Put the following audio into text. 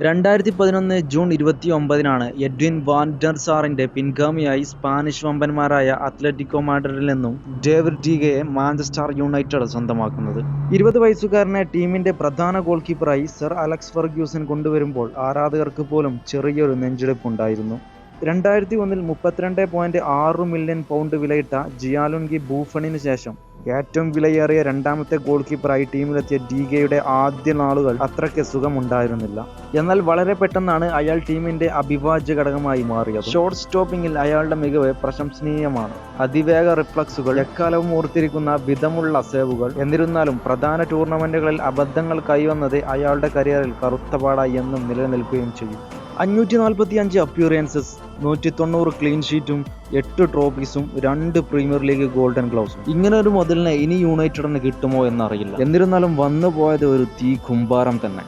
2011 June 29-നാണ് Edwin van der സാറിന്റെ പിൻഗാമിയായി Spanish വമ്പന്മാരായ Atletico മാഡ്രിഡിൽ നിന്നും ഡേവിഡ് ഡീഗയെ മാഞ്ചസ്റ്റർ യുണൈറ്റഡ് സ്വന്തമാക്കുന്നത്. 20 വയസ്സുകാരനെ ടീമിന്റെ പ്രധാന ഗോൾ കീപ്പറായി സർ അലക്സ് ഫെർഗ്യൂസൺ കൊണ്ടുവരുമ്പോൾ ആരാധകർക്ക് പോലും ചെറിയൊരു നെഞ്ചിടിപ്പുണ്ടായിരുന്നു. 2001-ൽ 32.6 മില്യൺ പൗണ്ട് വിലയിട്ട ജിയാലുൻഗി ബൂഫണിന് ശേഷം ഏറ്റവും വിലയേറിയ രണ്ടാമത്തെ ഗോൾ കീപ്പറായി ടീമിലെത്തിയ ഡീഗയുടെ ആദ്യ നാളുകൾ അത്രയ്ക്ക് സുഖമുണ്ടായിരുന്നില്ല. എന്നാൽ വളരെ പെട്ടെന്നാണ് അയാൾ ടീമിന്റെ അവിഭാജ്യ ഘടകമായി മാറിയത്. ഷോട്ട് സ്റ്റോപ്പിംഗിൽ അയാളുടെ മികവ് പ്രശംസനീയമാണ്. അതിവേഗ റിഫ്ലക്സുകൾ, എക്കാലവും ഓർത്തിരിക്കുന്ന വിധമുള്ള സേവുകൾ. എന്നിരുന്നാലും പ്രധാന ടൂർണമെന്റുകളിൽ അബദ്ധങ്ങൾ കൈവന്നത് അയാളുടെ കരിയറിൽ കറുത്തപാടായി എന്നും നിലനിൽക്കുകയും ചെയ്യും. 545 അപ്പിയറൻസസ്, 190 ക്ലീൻ ഷീറ്റും 8 ട്രോഫീസും 2 പ്രീമിയർ ലീഗ് ഗോൾഡൻ ഗ്ലൗസും. ഇങ്ങനെ ഒരു മുതലിനെ ഇനി യുണൈറ്റഡിന് കിട്ടുമോ എന്നറിയില്ല. എന്നിരുന്നാലും വന്നുപോയത് ഒരു തീ കുമ്പാരം തന്നെ.